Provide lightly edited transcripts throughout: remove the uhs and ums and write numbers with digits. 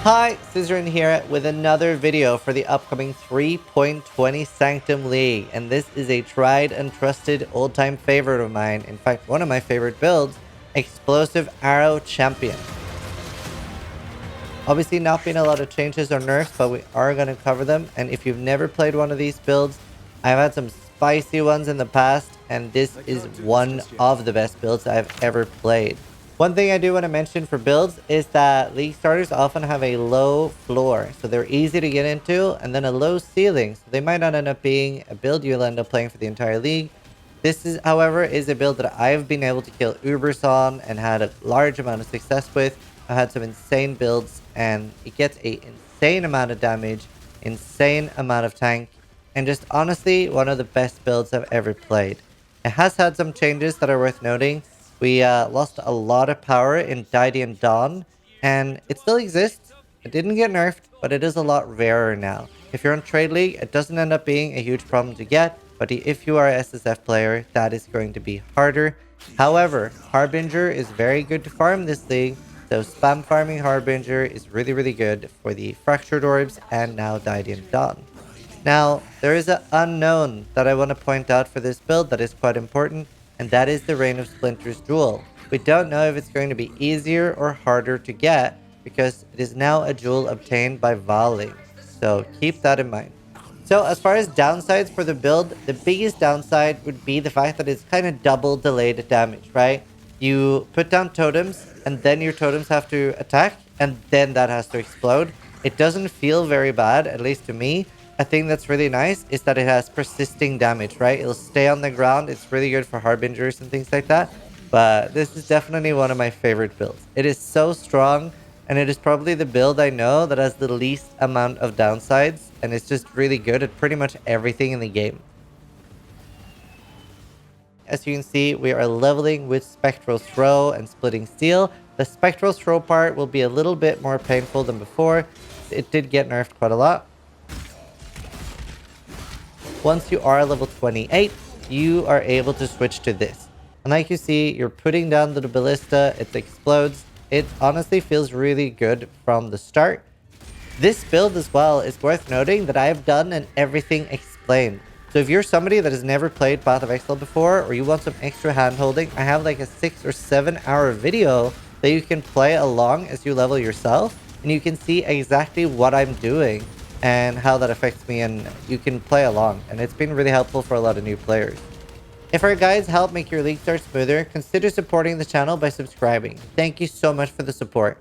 Hi, Zizaran here with another video for the upcoming 3.20 Sanctum League, and this is a tried and trusted old-time favorite of mine, in fact one of my favorite builds, Explosive Arrow Champion. Obviously not been a lot of changes or nerfs, but we are going to cover them, and if you've never played one of these builds, I've had some spicy ones in the past, and this is one of the best builds I've ever played. One thing I do want to mention for builds is that League starters often have a low floor, so they're easy to get into, and then a low ceiling, so they might not end up being a build you'll end up playing for the entire league. This is, however, is a build that I've been able to kill Ubers on and had a large amount of success with. I've had some insane builds, and it gets a insane amount of damage, insane amount of tank, and just honestly one of the best builds I've ever played. It has had some changes that are worth noting. We lost a lot of power in Dyadian Dawn, and it still exists. It didn't get nerfed, but it is a lot rarer now. If you're on Trade League, it doesn't end up being a huge problem to get, but if you are an SSF player, that is going to be harder. However, Harbinger is very good to farm this league, so spam farming Harbinger is really good for the Fractured Orbs and now Dyadian Dawn. Now, there is an unknown that I want to point out for this build that is quite important, and that is the Reign of Splinters Jewel. We don't know if it's going to be easier or harder to get, because it is now a jewel obtained by volleying, so keep that in mind. So as far as downsides for the build, the biggest downside would be the fact that it's kind of double delayed damage, right? You put down totems, and then your totems have to attack, and then that has to explode. It doesn't feel very bad, at least to me. A thing that's really nice is that it has persisting damage, right? It'll stay on the ground. It's really good for Harbingers and things like that. But this is definitely one of my favorite builds. It is so strong, and it is probably the build I know that has the least amount of downsides, and it's just really good at pretty much everything in the game. As you can see, we are leveling with Spectral Throw and Splitting Steel. The Spectral Throw part will be a little bit more painful than before. It did get nerfed quite a lot. Once you are level 28, you are able to switch to this. And like you see, you're putting down the ballista, it explodes. It honestly feels really good from the start. This build as well is worth noting that I have done an everything explained. So if you're somebody that has never played Path of Exile before, or you want some extra hand-holding, I have like a 6 or 7 hour video that you can play along as you level yourself, and you can see exactly what I'm doing and how that affects me, and you can play along, and it's been really helpful for a lot of new players. If our guides help make your league start smoother, consider supporting the channel by subscribing. Thank you so much for the support.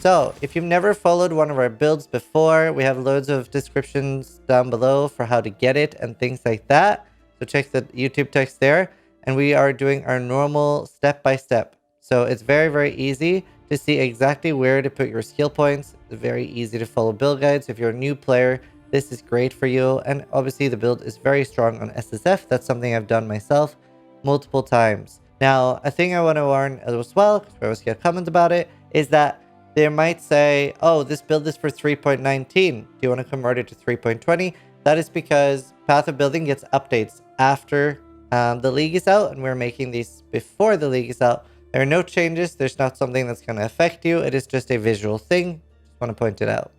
So, if you've never followed one of our builds before, we have loads of descriptions down below for how to get it and things like that. So check the YouTube text there. And we are doing our normal step-by-step. So it's very easy to see exactly where to put your skill points. It's very easy to follow build guides. If you're a new player, this is great for you. And obviously the build is very strong on SSF. That's something I've done myself multiple times. Now, a thing I want to warn as well, because we always get comments about it, is that they might say, oh, this build is for 3.19. Do you want to convert it to 3.20? That is because Path of Building gets updates after the league is out, and we're making these before the league is out. There are no changes. There's not something that's going to affect you. It is just a visual thing. Just want to point it out.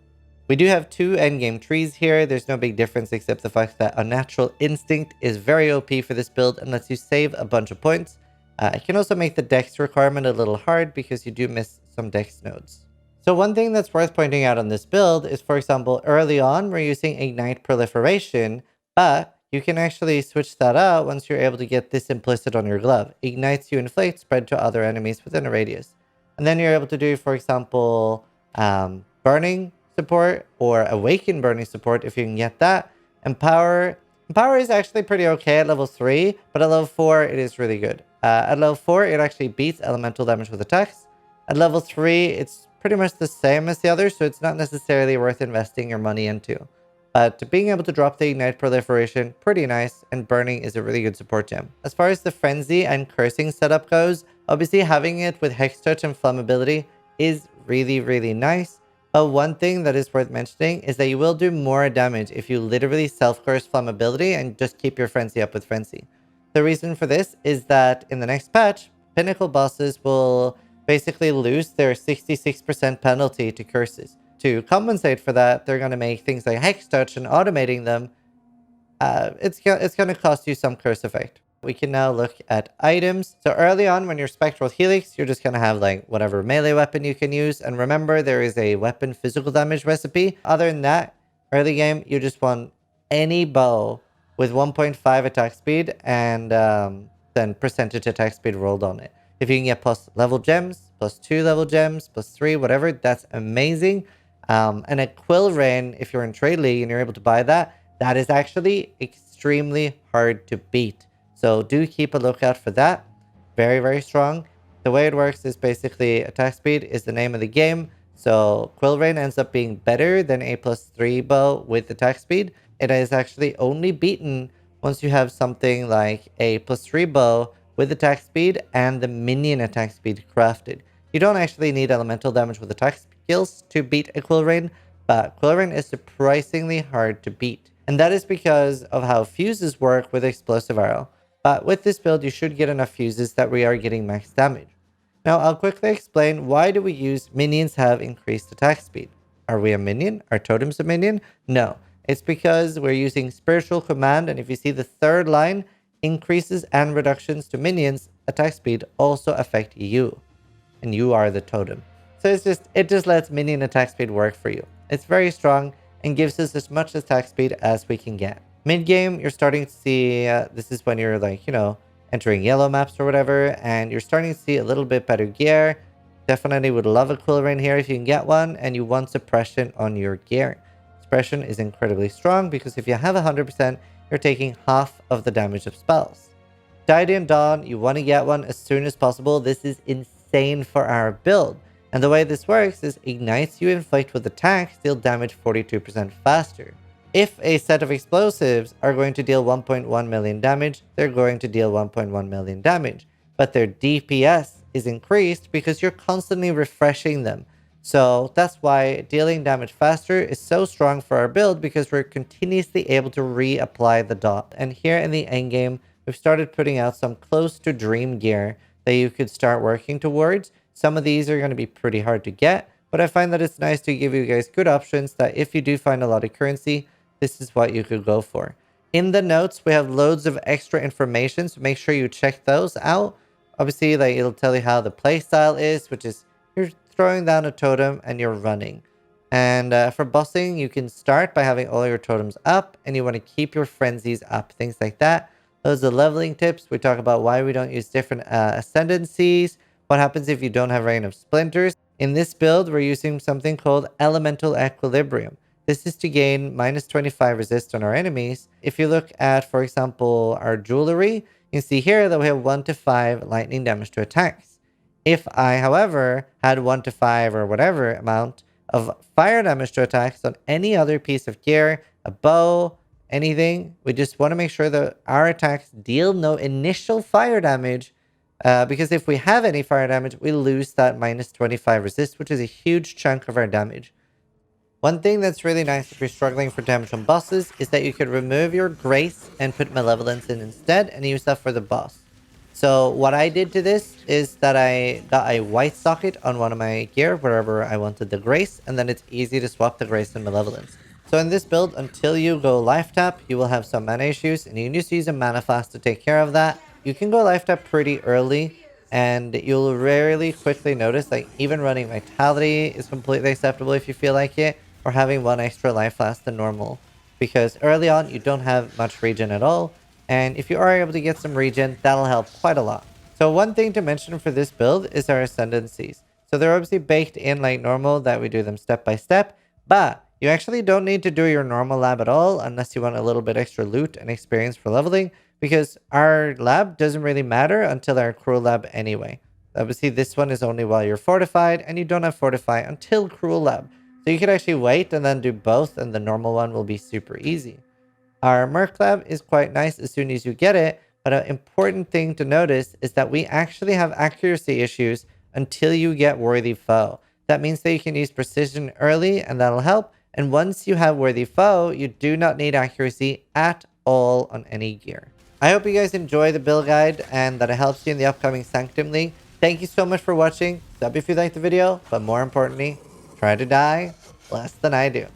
We do have 2 endgame trees here. There's no big difference except the fact that Unnatural Instinct is very OP for this build and lets you save a bunch of points. It can also make the dex requirement a little hard because you do miss some dex nodes. So one thing that's worth pointing out on this build is, for example, early on we're using Ignite Proliferation, but you can actually switch that out once you're able to get this implicit on your glove. Ignites you inflate, spread to other enemies within a radius. And then you're able to do, for example, Burning support or Awaken Burning support if you can get that. Empower is actually pretty okay at level 3, but at level 4 it is really good. At level 4 it actually beats elemental damage with attacks. At level 3 it's pretty much the same as the others, so it's not necessarily worth investing your money into. But being able to drop the Ignite Proliferation, pretty nice, and Burning is a really good support gem. As far as the Frenzy and Cursing setup goes, obviously having it with Hex Touch and Flammability is really nice. But one thing that is worth mentioning is that you will do more damage if you literally self-curse Flammability and just keep your Frenzy up with Frenzy. The reason for this is that in the next patch, Pinnacle bosses will basically lose their 66% penalty to curses. To compensate for that, they're going to make things like Hex Touch and automating them. It's going to cost you some curse effect. We can now look at items. So early on, when you're Spectral Helix, you're just going to have like whatever melee weapon you can use. And remember, there is a weapon physical damage recipe. Other than that, early game, you just want any bow with 1.5 attack speed and then percentage attack speed rolled on it. If you can get plus level gems, plus 2 level gems, plus 3, whatever, that's amazing. And a Quill Rain, if you're in Trade League and you're able to buy that, that is actually extremely hard to beat. So do keep a lookout for that. Very, very strong. The way it works is basically attack speed is the name of the game. So Quill Rain ends up being better than a +3 bow with attack speed. It is actually only beaten once you have something like a +3 bow with attack speed and the minion attack speed crafted. You don't actually need elemental damage with attack skills to beat a Quill Rain, but Quill Rain is surprisingly hard to beat. And that is because of how fuses work with Explosive Arrow. But with this build, you should get enough fuses that we are getting max damage. Now, I'll quickly explain why do we use minions have increased attack speed. Are we a minion? Are totems a minion? No. It's because we're using Spiritual Command, and if you see the third line, increases and reductions to minions attack speed also affect you. And you are the totem. So it just lets minion attack speed work for you. It's very strong and gives us as much attack speed as we can get. Mid-game, you're starting to see, this is when you're like, entering yellow maps or whatever, and you're starting to see a little bit better gear. Definitely would love a Quill Rain here if you can get one, and you want suppression on your gear. Suppression is incredibly strong because if you have 100%, you're taking half of the damage of spells. Dyadian Dawn, you want to get one as soon as possible. This is insane for our build. And the way this works is ignites you inflict with attacks, deal damage 42% faster. If a set of explosives are going to deal 1.1 million damage, they're going to deal 1.1 million damage. But their DPS is increased because you're constantly refreshing them. So that's why dealing damage faster is so strong for our build, because we're continuously able to reapply the dot. And here in the endgame, we've started putting out some close to dream gear that you could start working towards. Some of these are going to be pretty hard to get, but I find that it's nice to give you guys good options that if you do find a lot of currency, this is what you could go for. In the notes, we have loads of extra information, so make sure you check those out. Obviously, like, it'll tell you how the playstyle is, which is you're throwing down a totem and you're running. And for bossing, you can start by having all your totems up, and you want to keep your frenzies up, things like that. Those are leveling tips. We talk about why we don't use different ascendancies, what happens if you don't have Rain of Splinters. In this build, we're using something called Elemental Equilibrium. This is to gain -25 resist on our enemies. If you look at, for example, our jewelry, you can see here that we have 1 to 5 lightning damage to attacks. If I, however, had 1 to 5 or whatever amount of fire damage to attacks on any other piece of gear, a bow, anything, we just want to make sure that our attacks deal no initial fire damage. Because if we have any fire damage, we lose that -25 resist, which is a huge chunk of our damage. One thing that's really nice if you're struggling for damage on bosses is that you could remove your Grace and put Malevolence in instead and use that for the boss. So what I did to this is that I got a white socket on one of my gear wherever I wanted the Grace, and then it's easy to swap the Grace and Malevolence. So in this build, until you go life tap, you will have some mana issues, and you can just use a mana flask to take care of that. You can go life tap pretty early, and you'll rarely quickly notice, like, even running Vitality is completely acceptable if you feel like it, or having one extra life flask than normal. Because early on, you don't have much regen at all, and if you are able to get some regen, that'll help quite a lot. So one thing to mention for this build is our Ascendancies. So they're obviously baked in like normal, that we do them step by step, but you actually don't need to do your normal lab at all unless you want a little bit extra loot and experience for leveling, because our lab doesn't really matter until our cruel lab anyway. Obviously, this one is only while you're fortified, and you don't have fortify until cruel lab. So you could actually wait and then do both, and the normal one will be super easy. Our Merc lab is quite nice as soon as you get it, but an important thing to notice is that we actually have accuracy issues until you get Worthy Foe. That means that you can use precision early, and that'll help. And once you have Worthy Foe, you do not need accuracy at all on any gear. I hope you guys enjoy the build guide and that it helps you in the upcoming Sanctum League. Thank you so much for watching. Sub if you liked the video, but more importantly, try to die less than I do.